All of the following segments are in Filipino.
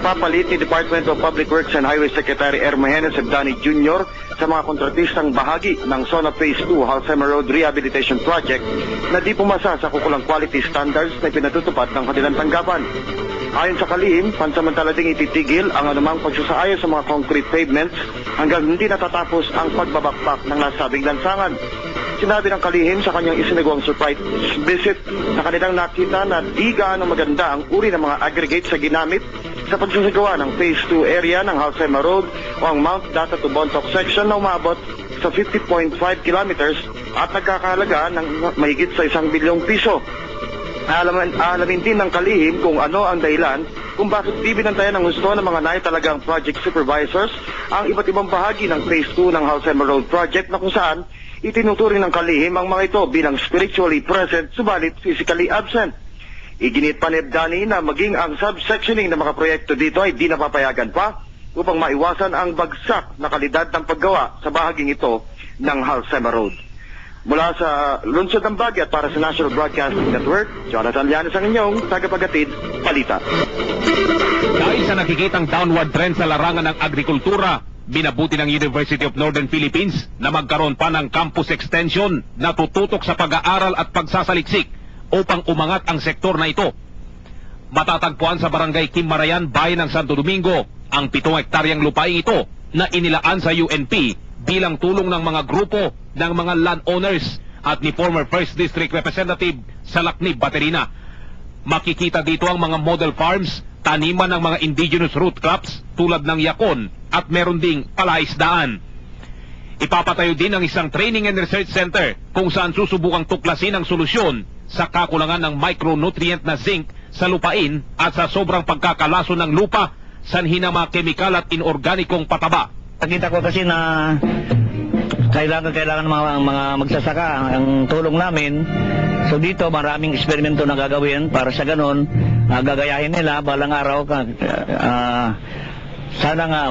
Papalit ni Department of Public Works and Highway Secretary Hermeneses Sebdani Jr. sa mga kontratistang bahagi ng Zona Phase 2 Halsema Road Rehabilitation Project na di pumasa sa kukulang quality standards na pinatutupad ng kanilang tanggapan. Ayon sa kalihim, pansamantala ding ititigil ang anumang pagsasaayos sa mga concrete pavements hanggang hindi natatapos ang pagbabakbak ng nasabing lansangan. Sinabi ng kalihim sa kanyang isinagawang surprise visit na kanilang nakita na di gaano maganda ang uri ng mga aggregates sa ginamit sa pagsasagawa ng Phase 2 area ng Halsema Road o ang Mount Data to Bontoc section na umabot sa 50.5 kilometers at nagkakahalaga ng mahigit sa 1 bilyong piso. Alamin din ng kalihim kung ano ang dahilan kung bakit di binantayan ng gusto ng mga naitalagang project supervisors ang iba't ibang bahagi ng Phase 2 ng Halsema Road project na kung saan itinuturing ng kalihim ang mga ito bilang spiritually present subalit physically absent. Iginit pa ni Sebdani na maging ang subsectioning ng mga proyekto dito ay di napapayagan pa upang maiwasan ang bagsak na kalidad ng paggawa sa bahaging ito ng Halsema Road. Mula sa lungsod ng Baguio at para sa National Broadcasting Network, Jonathan Llanes ang inyong tagapagatid, Balita. Dahil sa nakikitang downward trend sa larangan ng agrikultura, binabuti ng University of Northern Philippines na magkaroon pa ng campus extension na tututok sa pag-aaral at pagsasaliksik upang umangat ang sektor na ito. Matatagpuan sa Barangay Kimarayan, Bayan ng Santo Domingo, ang 7 hektaryang lupaing ito na inilaan sa UNP bilang tulong ng mga grupo ng mga landowners at ni former 1st District Representative sa Lacnib, Baterina. Makikita dito ang mga model farms, taniman ng mga indigenous root crops tulad ng yakon at meron ding palaisdaan. Ipapatayo din ang isang training and research center kung saan susubukang tuklasin ang solusyon sa kakulangan ng micronutrient na zinc sa lupain at sa sobrang pagkakalaso ng lupa, sanhi ng mga kemikal at inorganikong pataba. Nakita ko kasi na kailangan mga magsasaka ang tulong namin. So dito maraming eksperimento na gagawin para sa ganon, gagayahin nila balang araw sana nga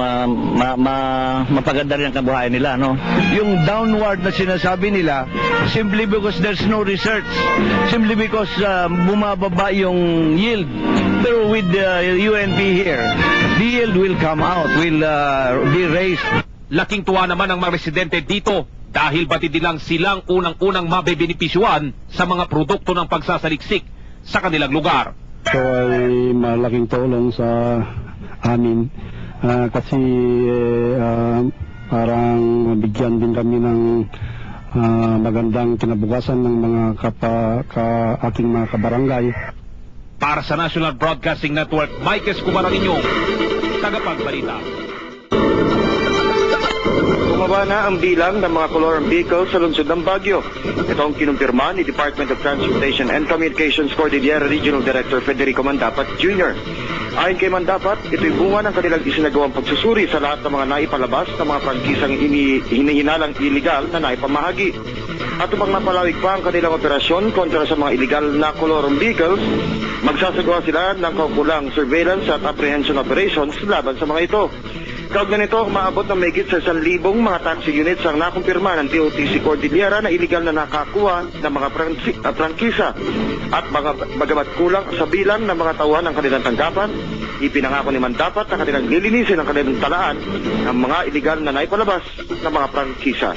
mapaganda rin ang kabuhayan nila, no? Yung downward na sinasabi nila, simply because there's no research, simply because bumababa yung yield. Pero with the UNP here, the yield will come out, will be raised. Laking tuwa naman ang mga residente dito dahil batid nilang silang unang-unang mabebenipisyuhan sa mga produkto ng pagsasaliksik sa kanilang lugar. So ay malaking tulong sa amin. Kasi parang bigyan din kami ng magandang kinabukasan ng mga aking mga kabarangay. Para sa National Broadcasting Network, Mike Escobar ang inyong tagapagbalita. Bumaba na ang bilang ng mga colored vehicles sa lungsod ng Baguio. Ito ang kinumpirma ni Department of Transportation and Communications Cordillera Regional Director Federico Mandapat Jr. Ayon kay Mandapat, ito'y bunga ng kanilang isinagawang pagsusuri sa lahat ng mga naipalabas na mga prangkisang hinihinalang iligal na naipamahagi. At upang mapalawig pa ang kanilang operasyon kontra sa mga iligal na colored vehicles, magsasagawa sila ng kaukulang surveillance at apprehension operations laban sa mga ito. Kaugnay nito, umaabot ng mahigit sa 1,000 mga taxi units ang nakumpirma ng DOTC Cordillera na iligal na nakakuha ng mga prangkisa. At bagamat kulang sa bilang ng mga tauhan ng kanilang tanggapan, ipinangako ni Mandapat na kanilang lilinisin ang kanilang talaan ng mga iligal na naipalabas ng mga prangkisa.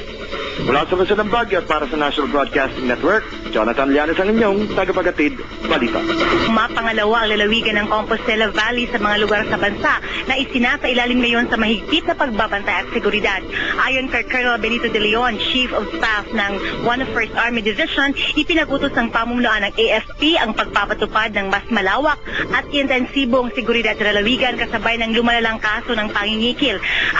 Mula sa Luzon ng Baguio at para sa National Broadcasting Network, Jonathan Llanes ang inyong tagapagatid balita. Mapangalawa ang lalawigan ng Compostela Valley sa mga lugar sa bansa na isinasailalim ngayon sa mahigpit na pagbabantay at seguridad. Ayon kay Colonel Benito de Leon, Chief of Staff ng 101st Army Division, ipinagutos ng pamumunuan ng AFP ang pagpapatupad ng mas malawak at intensibong seguridad sa lalawigan kasabay ng lumalalang kaso ng pangingikil.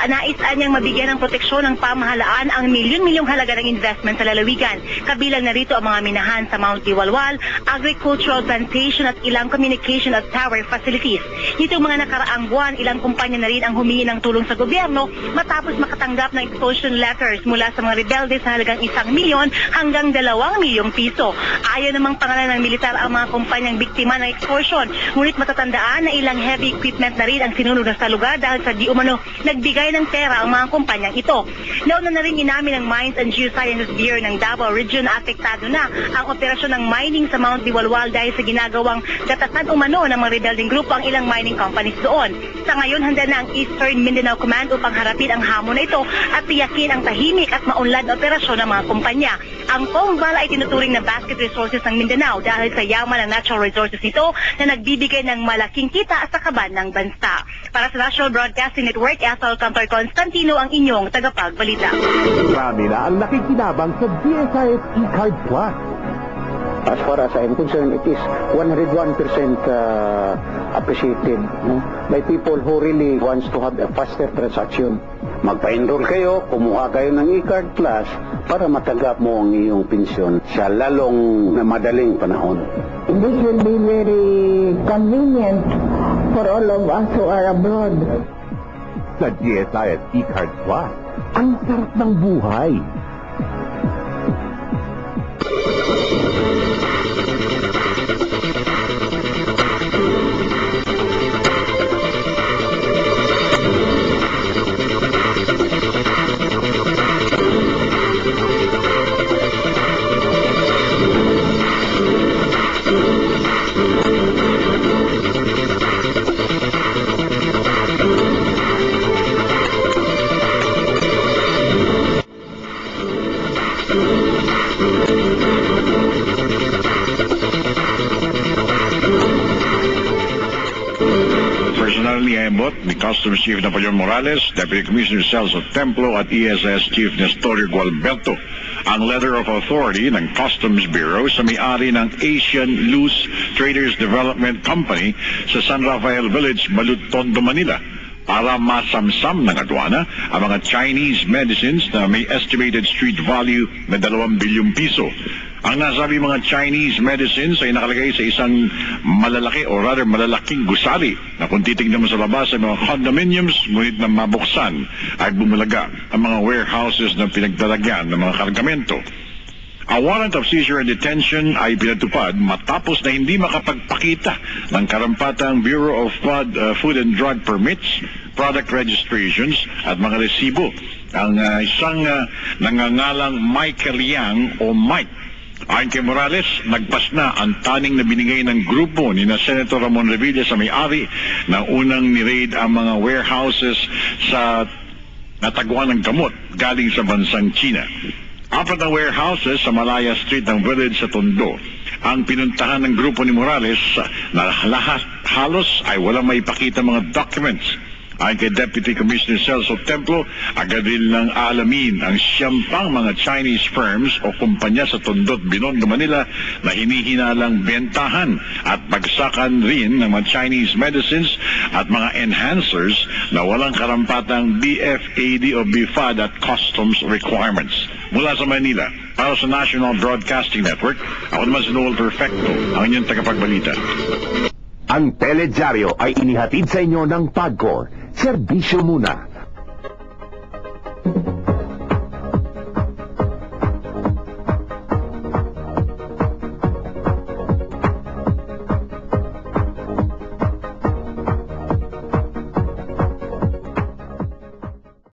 Nais niyang mabigyan ng proteksyon ng pamahalaan ang milyon-milyong halaga ng investment sa lalawigan. Kabilang na rito ang mga minahan sa Mount Diwalwal, agricultural plantation at ilang communication at tower facilities. Nitong mga nakaraang buwan, ilang kumpanya na rin ang humingi ng tulong sa gobyerno matapos makatanggap ng expulsion letters mula sa mga rebelde sa halagang 1 milyon hanggang 2 milyong piso. Ayaw namang pangalan ng militar ang mga kumpanyang biktima ng expulsion. Ngunit matatandaan na ilang heavy equipment na rin ang sinunog sa lugar dahil sa di umano nagbigay ng pera ang mga kumpanyang ito. Nauna na rin inamin ng Mines and Geosciences Bureau ng Davao Region na apektado na ang operasyon ng mining sa Mount Diwalwal dahil sa ginagawang gatasan umano ng mga rebelding grupo ang ilang mining companies doon. Sa ngayon, handa na ang Eastern Mindanao Command upang harapin ang hamon na ito at tiyakin ang tahimik at maunlad na operasyon ng mga kumpanya. Ang Congal ay tinuturing na basket resources ng Mindanao dahil sa yaman ng natural resources nito na nagbibigay ng malaking kita sa kaban ng bansa. Para sa National Broadcasting Network, Ethel Cantor Constantino ang inyong tagapagbalita. Marami na ang nakikinabang sa GSIS eCard Plus. As far as I'm concerned, it is 101% appreciated by people who really wants to have a faster transaction. Magpa-enroll kayo, kumuha kayo ng eCard Plus para matanggap mo ang iyong pensyon sa lalong na madaling panahon. This will be very convenient for all of us who are abroad. Sa GSIS eCard Plus, ang sarap ng buhay. Personally, I bought the Customs Chief Napoleon Morales, Deputy Commissioner Celso Templo at ESS Chief Nestorio Gualberto ang letter of authority ng Customs Bureau sa may-ari ng Asian Loose Traders Development Company sa San Rafael Village, Balut, Tondo, Manila para masamsam ng adwana ang mga Chinese medicines na may estimated street value na 2 bilyong piso. Ang nasabi mga Chinese medicines ay nakalagay sa isang malalaki o rather malalaking gusali na kung titignan mo sa labas ay mga condominiums, ngunit na mabuksan ay bumulaga ang mga warehouses na pinagdalagyan ng mga kargamento. A warrant of seizure and detention ay pinatupad matapos na hindi makapagpakita ng karampatang Bureau of Food and Drug Permits, product registrations at mga resibo ang isang nangangalang Michael Yang o Mike. Ayon kay Morales, nagpas na ang taning na binigay ng grupo ni na Senator Ramon Revilla sa may-ari na unang ni-raid ang mga warehouses sa nataguan ng gamot galing sa bansang China. 4 na warehouses sa Malaya Street ng Village sa Tondo ang pinuntahan ng grupo ni Morales na lahat halos ay walang maipakita mga documents. Ayon kay Deputy Commissioner Celso Templo, agad rin lang aalamin ang siyempang mga Chinese firms o kumpanya sa Tondo at Binondo, Manila na hinihinalang bentahan at bagsakan rin ng mga Chinese medicines at mga enhancers na walang karampatang BFAD o BFAD at customs requirements. Mula sa Manila, para sa National Broadcasting Network, ako naman si Noel Perfecto, ang inyong tagapagbalita. Ang Teledyaryo ay inihatid sa inyo ng PAGCOR. Serbisyo muna.